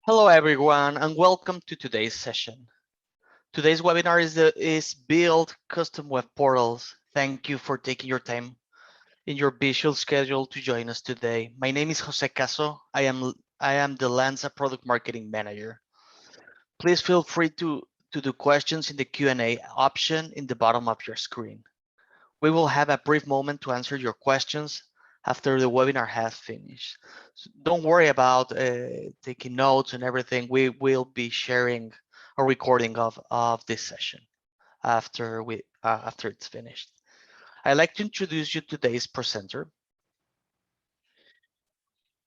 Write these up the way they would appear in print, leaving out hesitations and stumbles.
Hello everyone and welcome to today's session. Today's webinar is Build Custom Web Portals. Thank you for taking your time in your visual schedule to join us today. My name is Jose Caso. I am the LANSA Product Marketing Manager. Please feel free to do questions in the Q&A option in the bottom of your screen. We will have a brief moment to answer your questions after the webinar has finished. So don't worry about taking notes and everything. We will be sharing a recording of this session after it's finished. I'd like to introduce you to today's presenter.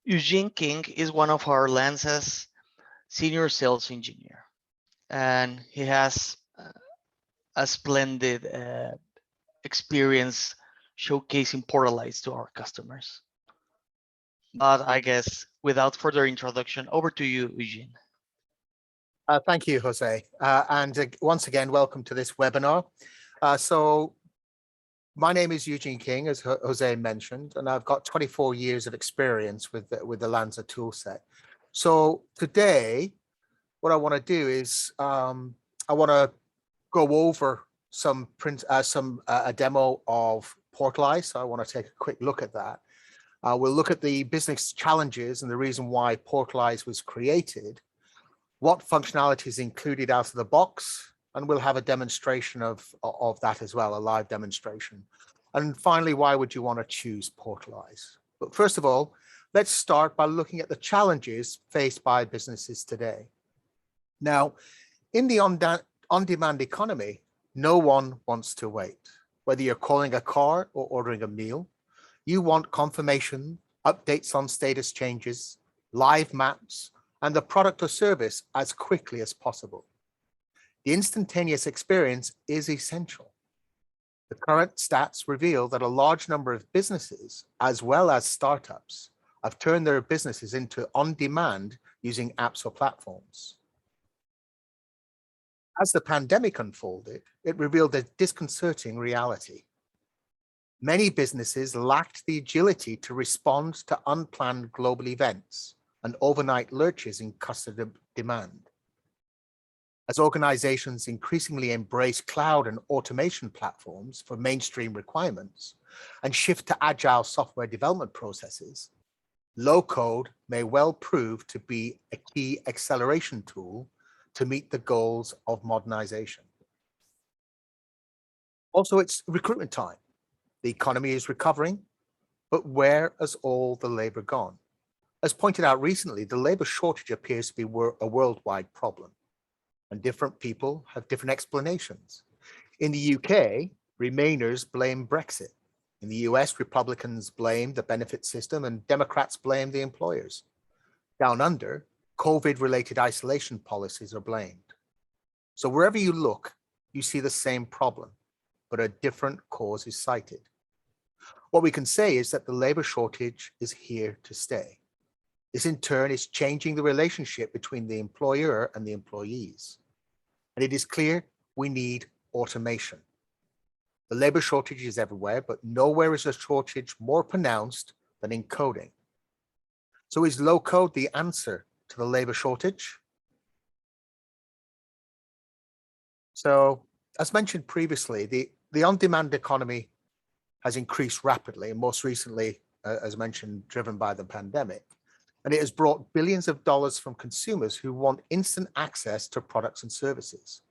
Eugene King is one of our LANSA's senior sales engineer, and he has a splendid experience showcasing Portalize to our customers. But I guess without further introduction, over to you, Eugene. Thank you, Jose. Once again, welcome to this webinar. My name is Eugene King, as Jose mentioned, and I've got 24 years of experience with the LANSA toolset. So today, what I want to do is I want to go over a demo of Portalize. So I want to take a quick look at that. We'll look at the business challenges and the reason why Portalize was created, what functionality is included out of the box, and we'll have a demonstration of that as well, a live demonstration. And finally, why would you want to choose Portalize? But first of all, let's start by looking at the challenges faced by businesses today. Now, in the on-demand economy, no one wants to wait. Whether you're calling a car or ordering a meal, you want confirmation, updates on status changes, live maps, and the product or service as quickly as possible. The instantaneous experience is essential. The current stats reveal that a large number of businesses, as well as startups, have turned their businesses into on-demand using apps or platforms. As the pandemic unfolded, it revealed a disconcerting reality. Many businesses lacked the agility to respond to unplanned global events and overnight lurches in customer demand. As organizations increasingly embrace cloud and automation platforms for mainstream requirements and shift to agile software development processes, low code may well prove to be a key acceleration tool to meet the goals of modernization. Also, it's recruitment time. The economy is recovering, but where has all the labor gone? As pointed out recently, the labor shortage appears to be a worldwide problem, and different people have different explanations. In the UK, Remainers blame Brexit. In the US, Republicans blame the benefit system and Democrats blame the employers. Down under, COVID-related isolation policies are blamed. So wherever you look, you see the same problem, but a different cause is cited. What we can say is that the labor shortage is here to stay. This in turn is changing the relationship between the employer and the employees. And it is clear we need automation. The labor shortage is everywhere, but nowhere is a shortage more pronounced than in coding. So is low code the answer to the labor shortage? So as mentioned previously, the on-demand economy has increased rapidly, and most recently, as mentioned, driven by the pandemic. And it has brought billions of dollars from consumers who want instant access to products and services.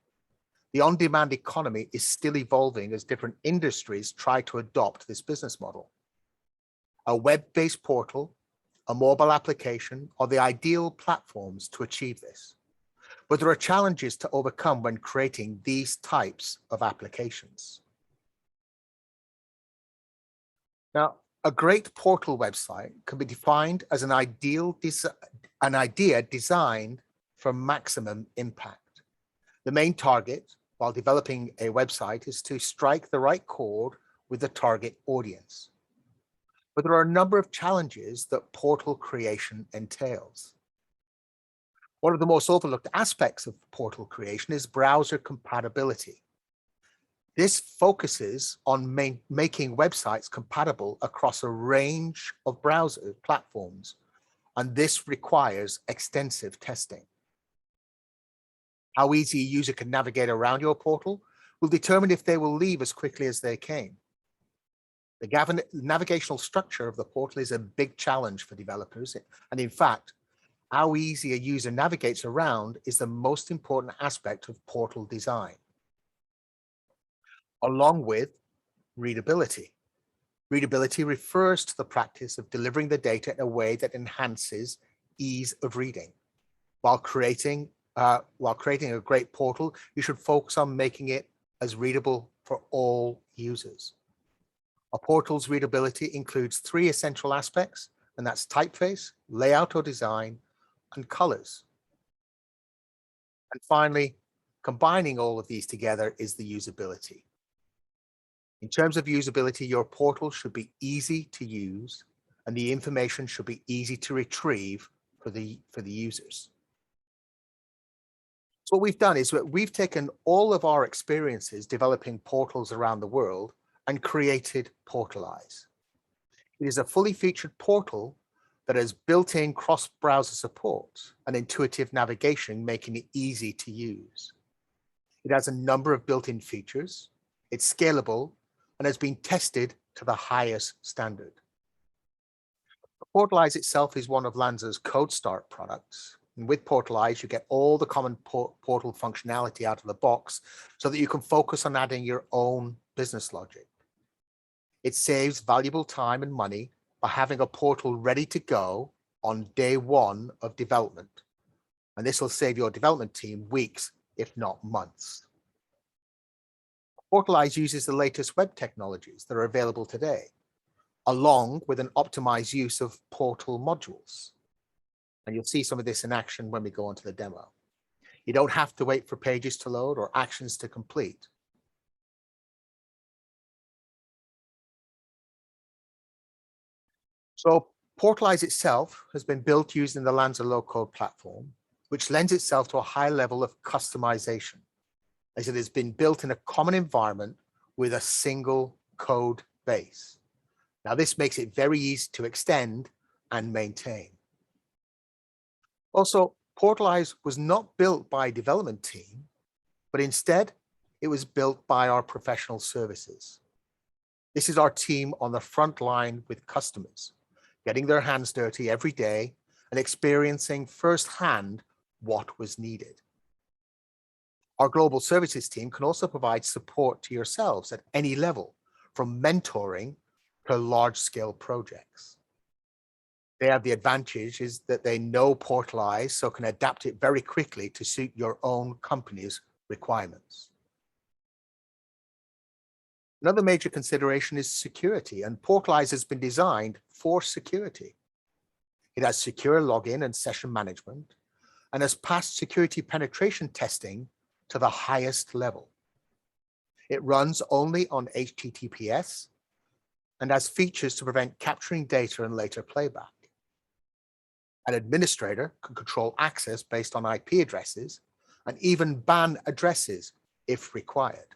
The on-demand economy is still evolving as different industries try to adopt this business model. A web-based portal, a mobile application are the ideal platforms to achieve this. But there are challenges to overcome when creating these types of applications. Now, a great portal website can be defined as an idea designed for maximum impact. The main target while developing a website is to strike the right chord with the target audience. But there are a number of challenges that portal creation entails. One of the most overlooked aspects of portal creation is browser compatibility. This focuses on making websites compatible across a range of browser platforms and this requires extensive testing. How easy a user can navigate around your portal will determine if they will leave as quickly as they came. The navigational structure of the portal is a big challenge for developers, and in fact, how easy a user navigates around is the most important aspect of portal design, along with readability. Readability refers to the practice of delivering the data in a way that enhances ease of reading. While creating a great portal, you should focus on making it as readable for all users. A portal's readability includes 3 essential aspects, and that's typeface, layout or design, and colors. And finally, combining all of these together is the usability. In terms of usability, your portal should be easy to use, and the information should be easy to retrieve for the users. So what we've done is that we've taken all of our experiences developing portals around the world and created Portalize. It is a fully featured portal that has built-in cross-browser support and intuitive navigation, making it easy to use. It has a number of built-in features. It's scalable and has been tested to the highest standard. Portalize itself is one of LANSA's Code Start products. And with Portalize, you get all the common portal functionality out of the box so that you can focus on adding your own business logic. It saves valuable time and money by having a portal ready to go on day 1 of development. And this will save your development team weeks, if not months. Portalize uses the latest web technologies that are available today, along with an optimized use of portal modules. And you'll see some of this in action when we go on to the demo. You don't have to wait for pages to load or actions to complete. So Portalize itself has been built using the LANSA low-code platform, which lends itself to a high level of customization, as it has been built in a common environment with a single code base. Now, this makes it very easy to extend and maintain. Also, Portalize was not built by a development team, but instead it was built by our professional services. This is our team on the front line with customers, getting their hands dirty every day and experiencing firsthand what was needed. Our global services team can also provide support to yourselves at any level, from mentoring to large-scale projects. They have the advantage is that they know Portalize, so can adapt it very quickly to suit your own company's requirements. Another major consideration is security, and Portalize has been designed for security. It has secure login and session management, and has passed security penetration testing to the highest level. It runs only on HTTPS and has features to prevent capturing data and later playback. An administrator can control access based on IP addresses and even ban addresses if required.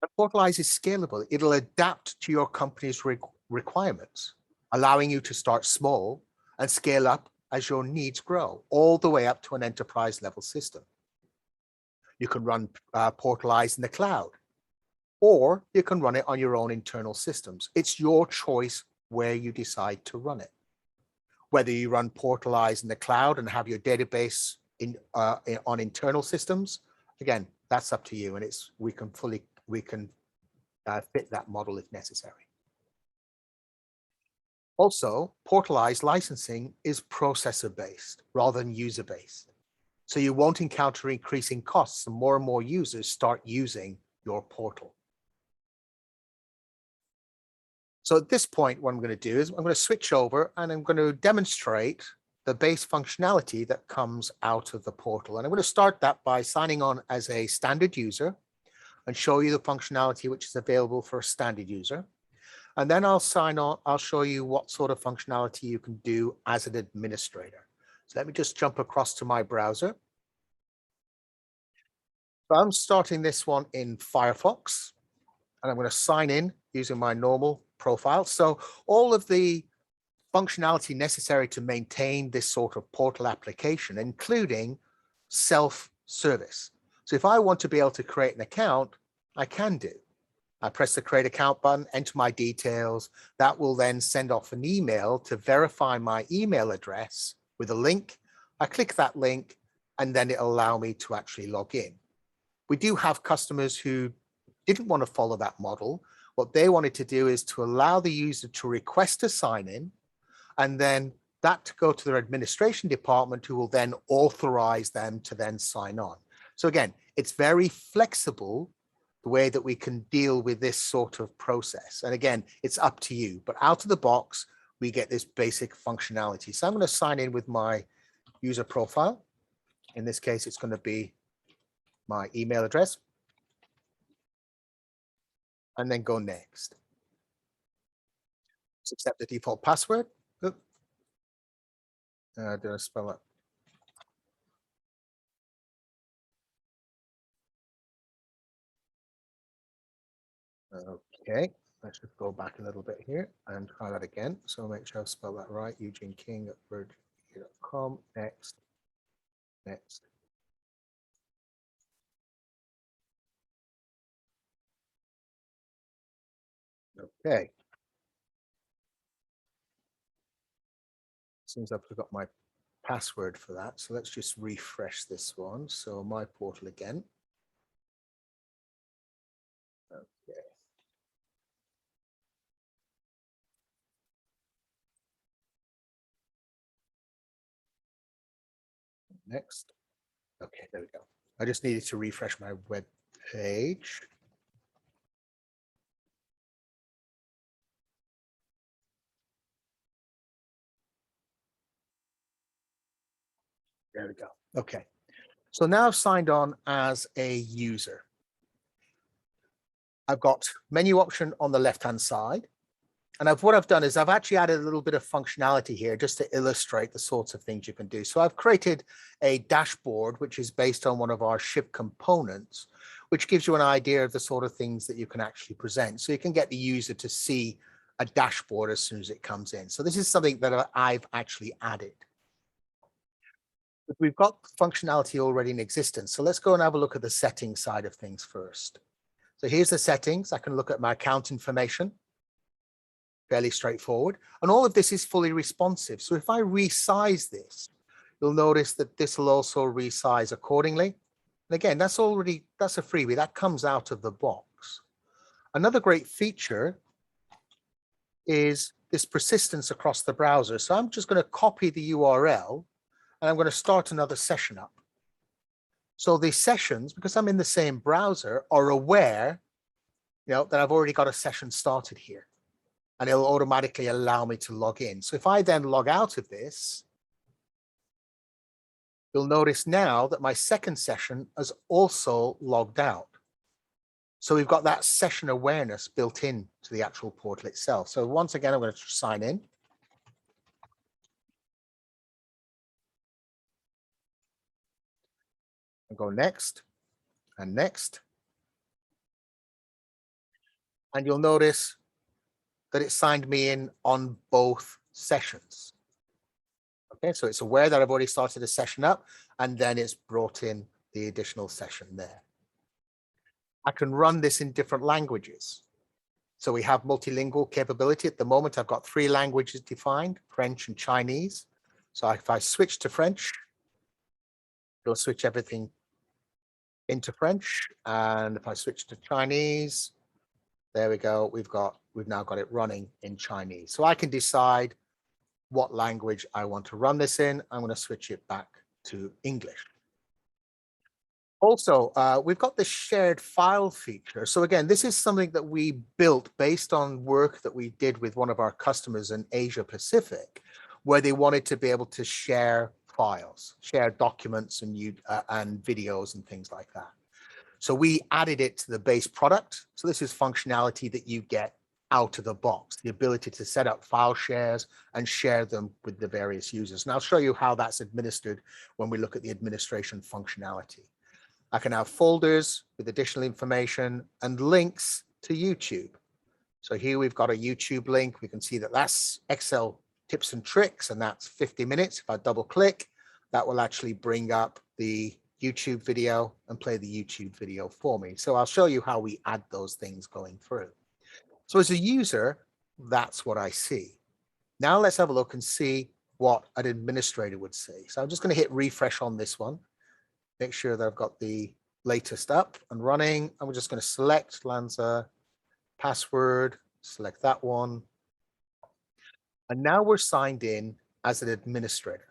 And Portalize is scalable. It'll adapt to your company's requirements, allowing you to start small and scale up as your needs grow, all the way up to an enterprise level system. You can run Portalize in the cloud, or you can run it on your own internal systems. It's your choice where you decide to run it. Whether you run Portalize in the cloud and have your database on internal systems, again, that's up to you, and we can fit that model if necessary. Also, Portalize licensing is processor-based rather than user-based. So you won't encounter increasing costs and more users start using your portal. So at this point, what I'm going to do is I'm going to switch over and I'm going to demonstrate the base functionality that comes out of the portal. And I'm going to start that by signing on as a standard user and show you the functionality which is available for a standard user. And then I'll sign on, I'll show you what sort of functionality you can do as an administrator. So let me just jump across to my browser. So I'm starting this one in Firefox, and I'm going to sign in using my normal profile. So all of the functionality necessary to maintain this sort of portal application, including self-service. So if I want to be able to create an account, I can do. I press the create account button, enter my details. That will then send off an email to verify my email address with a link. I click that link and then it'll allow me to actually log in. We do have customers who didn't want to follow that model. What they wanted to do is to allow the user to request to sign in, and then that to go to their administration department, who will then authorize them to then sign on. So again, it's very flexible, the way that we can deal with this sort of process. And again, it's up to you, but out of the box, we get this basic functionality. So I'm going to sign in with my user profile. In this case, it's going to be my email address. And then go next. Let's accept the default password. Did I spell it? Okay, let's just go back a little bit here and try that again. So make sure I've spelled that right. Eugene King at virgin.com. Next. Next. Okay. Seems I've forgot my password for that. So let's just refresh this one. So my portal again. Okay. Next. Okay, there we go. I just needed to refresh my web page. There we go. Okay. So now I've signed on as a user. I've got menu option on the left-hand side. And what I've done is I've actually added a little bit of functionality here just to illustrate the sorts of things you can do. So I've created a dashboard, which is based on one of our ship components, which gives you an idea of the sort of things that you can actually present. So you can get the user to see a dashboard as soon as it comes in. So this is something that I've actually added. But we've got functionality already in existence. So let's go and have a look at the settings side of things first. So here's the settings. I can look at my account information. Fairly straightforward. And all of this is fully responsive. So if I resize this, you'll notice that this will also resize accordingly. And again, that's a freebie that comes out of the box. Another great feature is this persistence across the browser. So I'm just going to copy the URL and I'm going to start another session up. So the sessions, because I'm in the same browser, are aware, that I've already got a session started here. And it'll automatically allow me to log in. So if I then log out of this, you'll notice now that my second session has also logged out. So we've got that session awareness built in to the actual portal itself. So once again, I'm going to sign in. And go next and next. And you'll notice that it signed me in on both sessions. Okay, so it's aware that I've already started a session up, and then it's brought in the additional session there. I can run this in different languages. So we have multilingual capability. At the moment, I've got 3 languages defined, French and Chinese. So if I switch to French, it'll switch everything into French. And if I switch to Chinese, there we go. We've now got it running in Chinese. So I can decide what language I want to run this in. I'm going to switch it back to English. Also, we've got the shared file feature. So again, this is something that we built based on work that we did with one of our customers in Asia Pacific, where they wanted to be able to share files, share documents and videos and things like that. So we added it to the base product. So this is functionality that you get out of the box, the ability to set up file shares and share them with the various users. And I'll show you how that's administered when we look at the administration functionality. I can have folders with additional information and links to YouTube. So here we've got a YouTube link. We can see that that's Excel tips and tricks, and that's 50 minutes. If I double click, that will actually bring up the YouTube video and play the YouTube video for me. So I'll show you how we add those things going through. So as a user, that's what I see. Now let's have a look and see what an administrator would see. So I'm just going to hit refresh on this one. Make sure that I've got the latest up and running. And we're just going to select LANSA password, select that one. And now we're signed in as an administrator.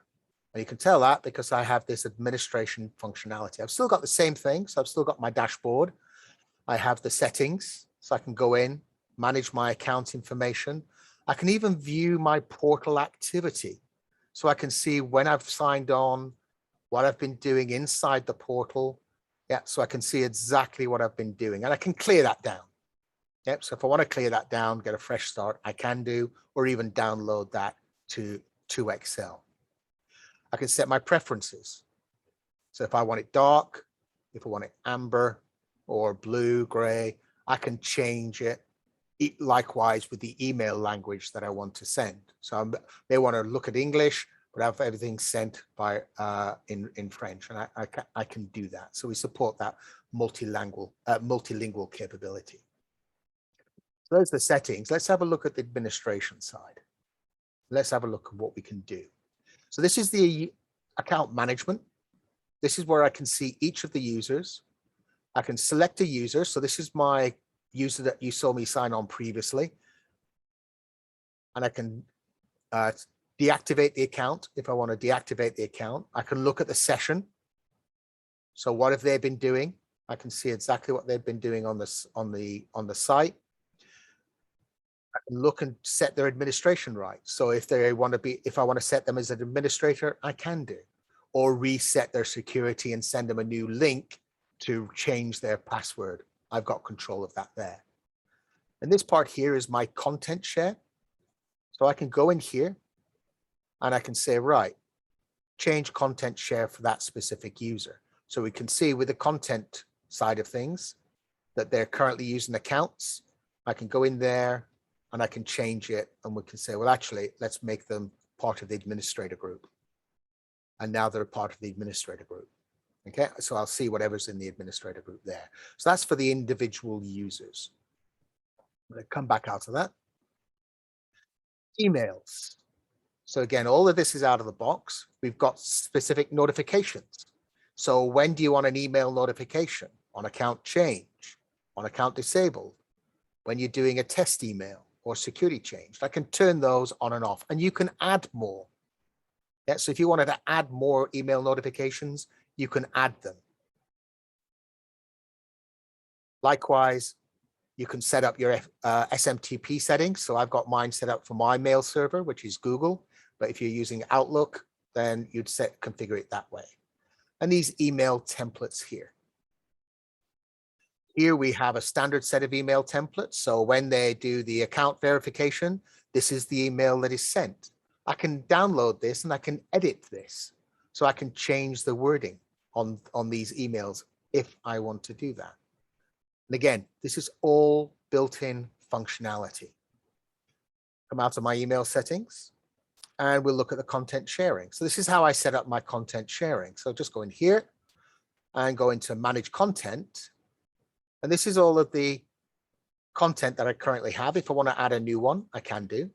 And you can tell that because I have this administration functionality. I've still got the same thing. So I've still got my dashboard. I have the settings, so I can go in, manage my account information. I can even view my portal activity. So I can see when I've signed on, what I've been doing inside the portal. Yeah, so I can see exactly what I've been doing, and I can clear that down. Yep, so if I want to clear that down, get a fresh start, I can do, or even download that to Excel. I can set my preferences. So if I want it dark, if I want it amber or blue, gray, I can change it. Likewise with the email language that I want to send. So they want to look at English, but have everything sent by in French, and I can do that. So we support that multilingual capability. So those are the settings. Let's have a look at the administration side. Let's have a look at what we can do. So this is the account management. This is where I can see each of the users. I can select a user. So this is my user that you saw me sign on previously. And I can deactivate the account if I want to deactivate the account. I can look at the session. So what have they been doing? I can see exactly what they've been doing on the site. I can look and set their administration rights. So if I want to set them as an administrator, I can do, or reset their security and send them a new link to change their password. I've got control of that there. And this part here is my content share. So I can go in here and I can say, right, change content share for that specific user. So we can see with the content side of things that they're currently using accounts. I can go in there and I can change it, and we can say, well, actually, let's make them part of the administrator group. And now they're part of the administrator group. Okay, so I'll see whatever's in the administrator group there. So that's for the individual users. I'm going to come back out of that. Emails. So again, all of this is out of the box. We've got specific notifications. So when do you want an email notification? On account change, on account disabled, when you're doing a test email or security change. I can turn those on and off, and you can add more. Yeah, so if you wanted to add more email notifications, you can add them. Likewise, you can set up your SMTP settings. So I've got mine set up for my mail server, which is Google. But if you're using Outlook, then you'd configure it that way. And these email templates here. Here we have a standard set of email templates. So when they do the account verification, this is the email that is sent. I can download this and I can edit this. So I can change the wording on these emails if I want to do that. And again, this is all built-in functionality. Come out of my email settings and we'll look at the content sharing. So this is how I set up my content sharing. So just go in here and go into manage content. And this is all of the content that I currently have. If I want to add a new one, I can do.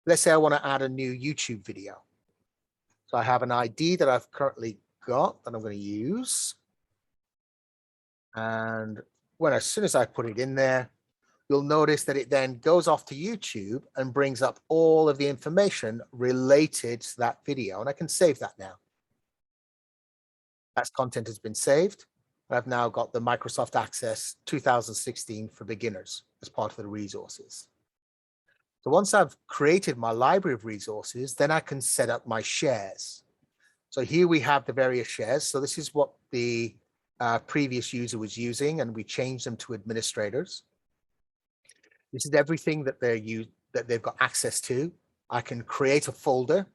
Let's say I want to add a new YouTube video. So I have an ID that I've currently got that I'm going to use. And as soon as I put it in there, you'll notice that it then goes off to YouTube and brings up all of the information related to that video. And I can save that now. That content has been saved. I've now got the Microsoft Access 2016 for beginners as part of the resources. So once I've created my library of resources, then I can set up my shares. So here we have the various shares. So this is what the previous user was using, and we changed them to administrators. This is everything that they've got access to. I can create a folder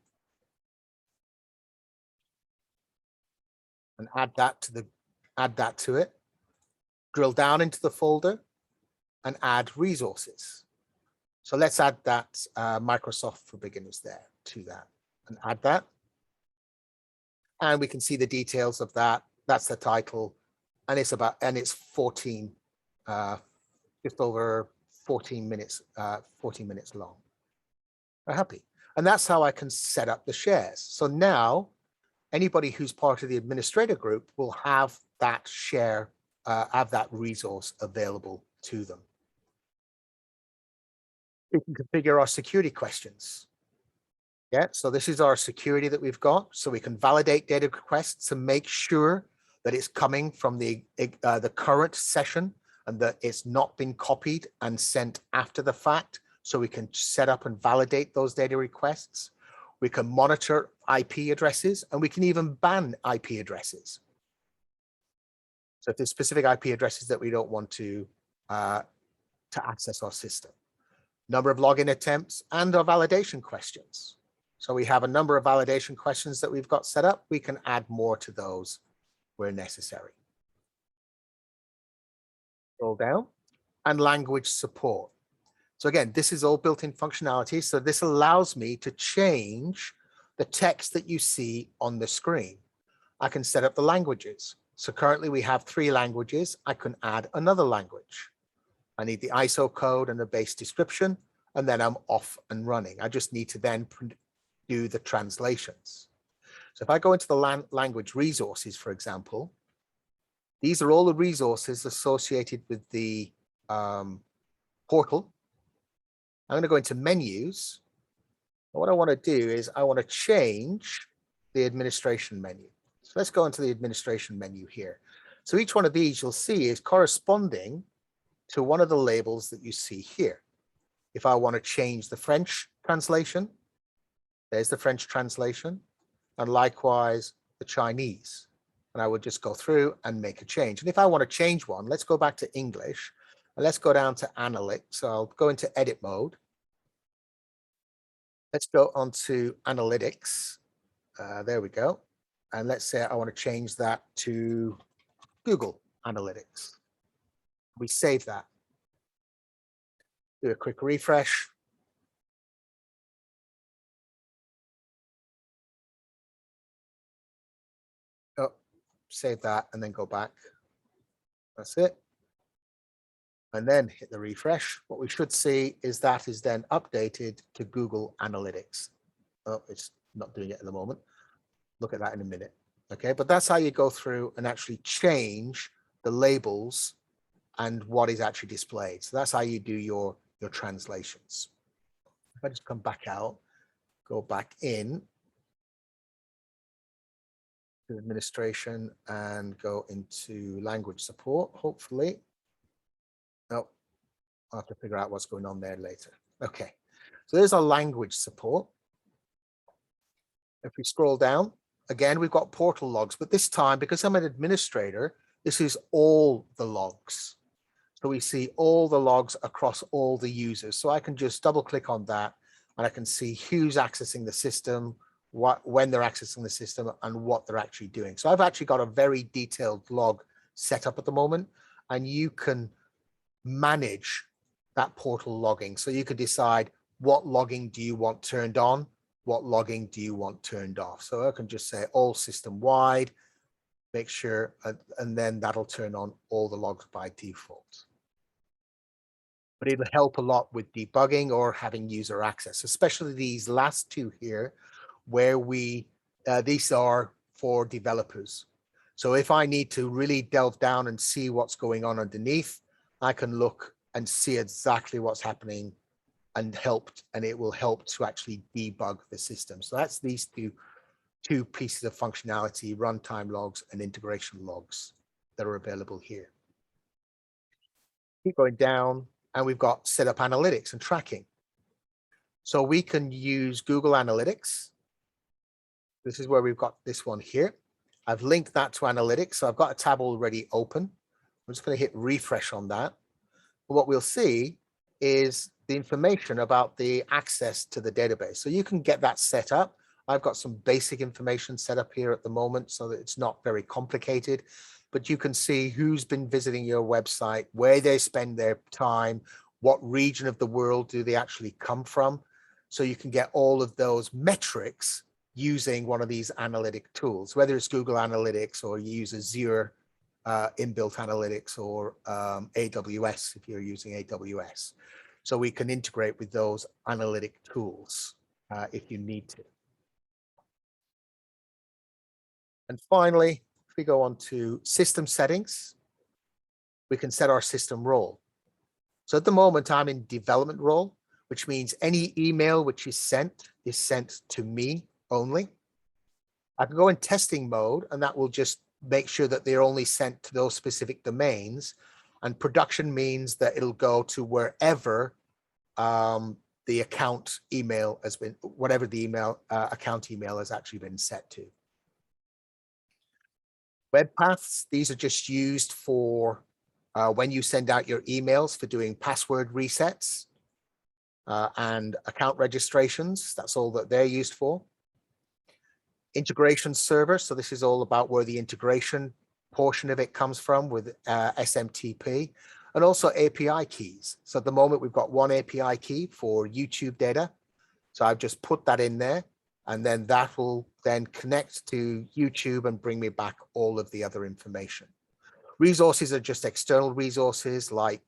and add that to it, drill down into the folder and add resources. So let's add that Microsoft for Beginners there to that and add that. And we can see the details of that. That's the title. And it's 14, just over 14 minutes long. I'm happy. And that's how I can set up the shares. So now anybody who's part of the administrator group will have that share, have that resource available to them. We can configure our security questions. Yeah, so this is our security that we've got. So we can validate data requests to make sure that it's coming from the current session and that it's not been copied and sent after the fact. So we can set up and validate those data requests. We can monitor IP addresses and we can even ban IP addresses. So if there's specific IP addresses that we don't want to access our system. Number of login attempts and our validation questions. So we have a number of validation questions that we've got set up. We can add more to those where necessary. Scroll down and language support. So again, this is all built-in functionality. So this allows me to change the text that you see on the screen. I can set up the languages. So currently we have 3 languages. I can add another language. I need the ISO code and the base description, and then I'm off and running. I just need to then do the translations. So if I go into the language resources, for example, these are all the resources associated with the portal. I'm going to go into menus. And what I want to do is I want to change the administration menu. So let's go into the administration menu here. So each one of these you'll see is corresponding to one of the labels that you see here. If I want to change the French translation, there's the French translation, and likewise the Chinese. And I would just go through and make a change. And if I want to change one, let's go back to English and let's go down to Analytics. So I'll go into edit mode. Let's go on to Analytics. There we go. And let's say I want to change that to Google Analytics. We save that. Do a quick refresh. Oh, save that and then go back. That's it. And then hit the refresh. What we should see is that is then updated to Google Analytics. Oh, it's not doing it at the moment. Look at that in a minute. Okay, but that's how you go through and actually change the labels and what is actually displayed. So that's how you do your translations. If I just come back out, go back in to administration and go into language support, hopefully. No, I'll have to figure out what's going on there later. Okay, so there's our language support. If we scroll down, again, we've got portal logs, but this time, because I'm an administrator, this is all the logs. So we see all the logs across all the users. So I can just double click on that and I can see who's accessing the system, when they're accessing the system and what they're actually doing. So I've actually got a very detailed log set up at the moment, and you can manage that portal logging. So you could decide what logging do you want turned on, what logging do you want turned off. So I can just say all system wide, make sure, and then that'll turn on all the logs by default. But it'll help a lot with debugging or having user access, especially these last two here, where these are for developers. So if I need to really delve down and see what's going on underneath, I can look and see exactly what's happening and it will help to actually debug the system. So that's these two pieces of functionality, runtime logs and integration logs that are available here. Keep going down and we've got set up analytics and tracking. So we can use Google Analytics. This is where we've got this one here. I've linked that to analytics. So I've got a tab already open. I'm just going to hit refresh on that. But what we'll see is the information about the access to the database. So you can get that set up. I've got some basic information set up here at the moment so that it's not very complicated, but you can see who's been visiting your website, where they spend their time, what region of the world do they actually come from. So you can get all of those metrics using one of these analytic tools, whether it's Google Analytics or you use Azure inbuilt analytics or AWS if you're using AWS. So we can integrate with those analytic tools if you need to. And finally, if we go on to system settings, we can set our system role. So at the moment, I'm in development role, which means any email which is sent to me only. I can go in testing mode, and that will just make sure that they're only sent to those specific domains. And production means that it'll go to wherever the account email has been, whatever the email account email has actually been set to. Web paths, these are just used for when you send out your emails for doing password resets and account registrations. That's all that they're used for. Integration server, so this is all about where the integration portion of it comes from with SMTP, and also API keys. So at the moment, we've got one API key for YouTube data. So I've just put that in there, and then that will then connect to YouTube and bring me back all of the other information. Resources are just external resources like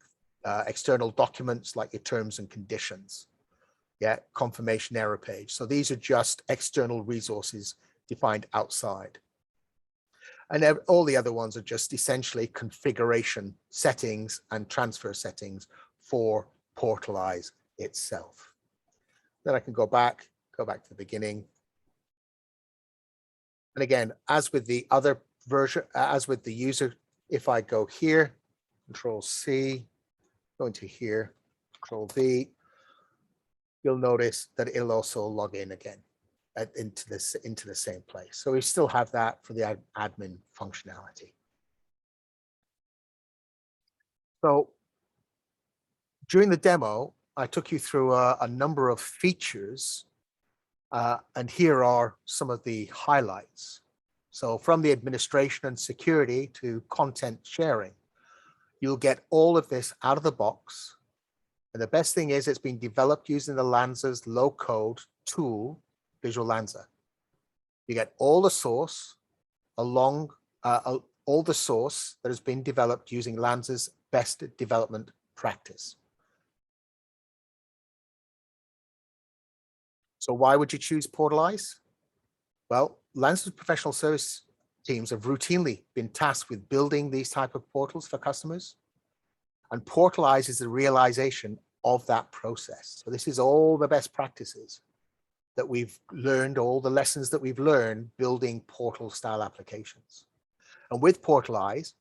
external documents like your terms and conditions. Yeah, confirmation error page. So these are just external resources defined outside. And all the other ones are just essentially configuration settings and transfer settings for Portalize itself. Then I can go back to the beginning. And again, as with the other version, as with the user, if I go here, Control C, go into here, Control V, you'll notice that it'll also log in again into the same place. So we still have that for the admin functionality. So during the demo, I took you through a number of features, and here are some of the highlights. So from the administration and security to content sharing, you'll get all of this out of the box. And the best thing is it's been developed using the LANSA's low-code tool, Visual LANSA. You get all the source along all the source that has been developed using LANSA's best development practice. So why would you choose Portalize? Well, LANSA's professional service teams have routinely been tasked with building these type of portals for customers. And Portalize is the realization of that process. So this is all the best practices that we've learned, all the lessons that we've learned building portal style applications. And with Portalize,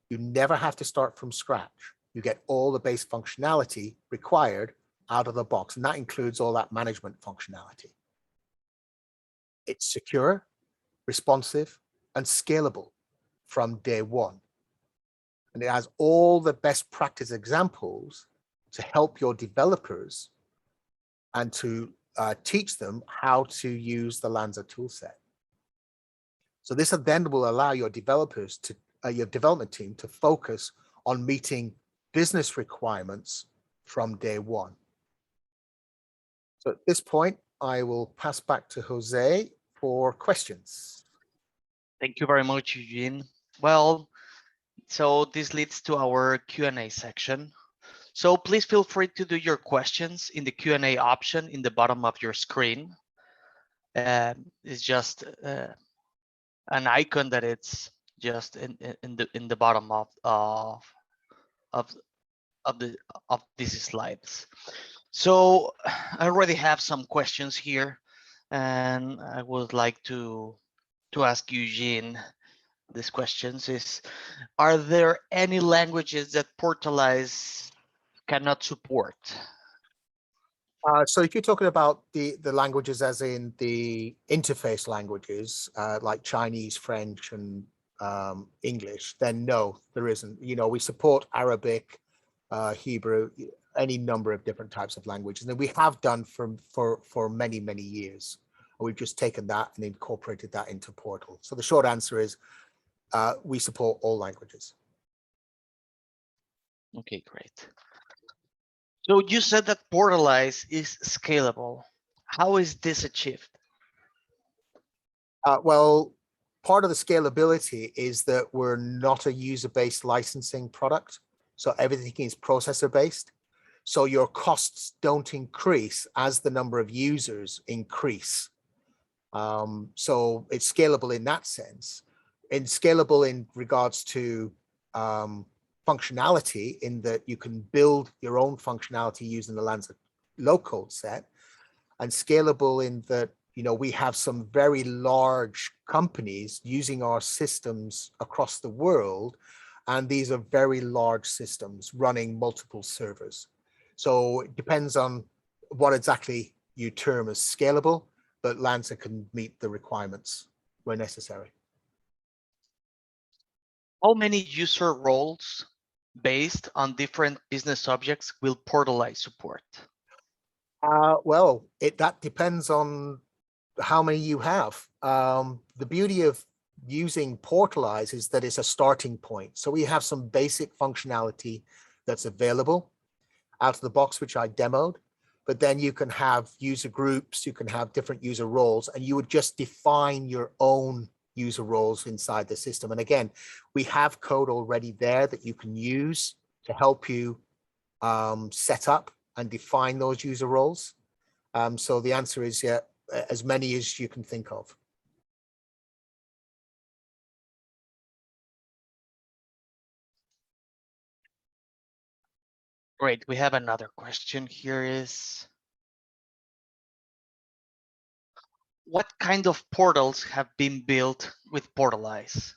you never have to start from scratch. You get all the base functionality required out of the box, and that includes all that management functionality. It's secure, responsive, and scalable from day one. And it has all the best practice examples to help your developers and to teach them how to use the LANSA toolset. So this then will allow your developers to, your development team to focus on meeting business requirements from day one. So at this point, I will pass back to Jose for questions. Thank you very much, Eugene. Well, so this leads to our Q&A section. So please feel free to do your questions in the Q&A option in the bottom of your screen. It's just an icon that it's just in the bottom of these slides. So I already have some questions here, and I would like to ask Eugene these questions. Are there any languages that Portalize cannot support? So if you're talking about the languages as in the interface languages, like Chinese, French, and English, then no, there isn't. You know, we support Arabic, Hebrew, any number of different types of languages, and we have done for many, many years. We've just taken that and incorporated that into Portal. So the short answer is we support all languages. Okay, great. So you said that Portalize is scalable. How is this achieved? Well, part of the scalability is that we're not a user-based licensing product. So everything is processor-based. So your costs don't increase as the number of users increase. So it's scalable in that sense. And scalable in regards to functionality, in that you can build your own functionality using the LANSA low code set, and scalable in that, you know, we have some very large companies using our systems across the world, and these are very large systems running multiple servers. So it depends on what exactly you term as scalable, but LANSA can meet the requirements where necessary. How many user roles based on different business objects will Portalize support? Well, that depends on how many you have. The beauty of using Portalize is that it's a starting point. So we have some basic functionality that's available out of the box, which I demoed, but then you can have user groups, you can have different user roles, and you would just define your own user roles inside the system. And again, we have code already there that you can use to help you set up and define those user roles. So the answer is, yeah, as many as you can think of. Great. We have another question here is, what kind of portals have been built with Portalize?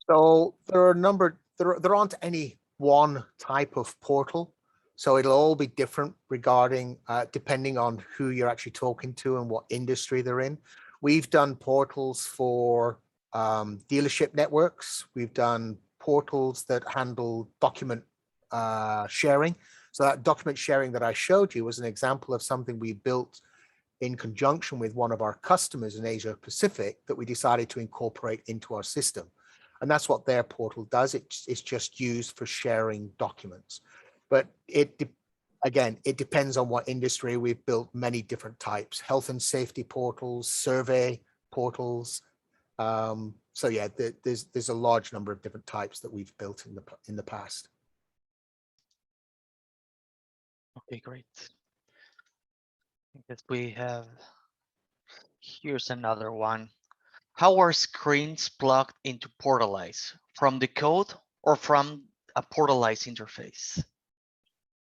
So there are a number, there aren't any one type of portal. So it'll all be different regarding, depending on who you're actually talking to and what industry they're in. We've done portals for dealership networks. We've done portals that handle document sharing. So that document sharing that I showed you was an example of something we built in conjunction with one of our customers in Asia Pacific that we decided to incorporate into our system. And that's what their portal does. It's just used for sharing documents. But again, it depends on what industry. We've built many different types: health and safety portals, survey portals. So yeah, there's a large number of different types that we've built in the past. Okay, great. I guess we have, here's another one. How are screens plugged into Portalize? From the code or from a Portalize interface?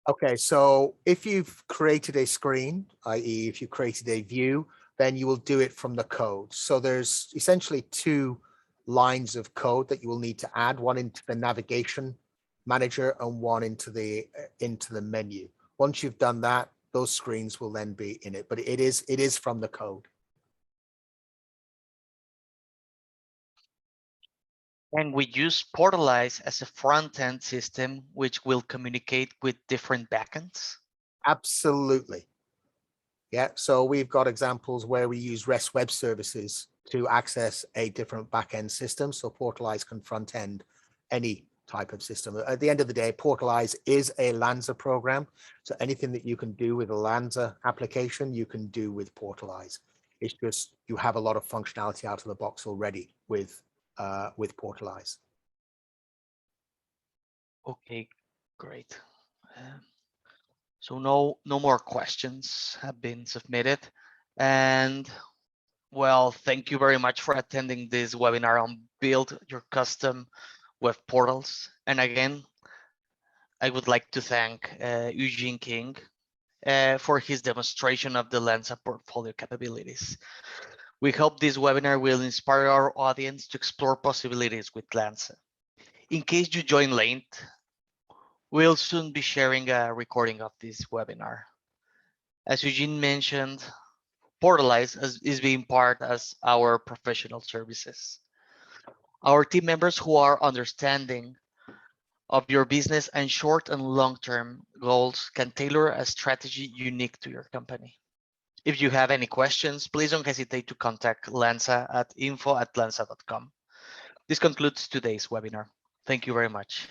Okay, so if you've created a screen, i.e. if you created a view, then you will do it from the code. So there's essentially two lines of code that you will need to add, one into the navigation manager and one into the menu. Once you've done that, those screens will then be in it, but it is from the code. And we use Portalize as a front-end system, which will communicate with different backends. Absolutely. Yeah, so we've got examples where we use REST web services to access a different backend system. So Portalize can front end any type of system. At the end of the day, Portalize is a LANSA program. So anything that you can do with a LANSA application, you can do with Portalize. It's just you have a lot of functionality out of the box already with Portalize. Okay, great. So no more questions have been submitted. And well, thank you very much for attending this webinar on Build Your Custom Web Portals. And again, I would like to thank Eugene King for his demonstration of the LANSA portfolio capabilities. We hope this webinar will inspire our audience to explore possibilities with LANSA. In case you join late, we'll soon be sharing a recording of this webinar. As Eugene mentioned, Portalize is being part as our professional services. Our team members who are understanding of your business and short and long-term goals can tailor a strategy unique to your company. If you have any questions, please don't hesitate to contact LANSA at info@lansa.com. This concludes today's webinar. Thank you very much.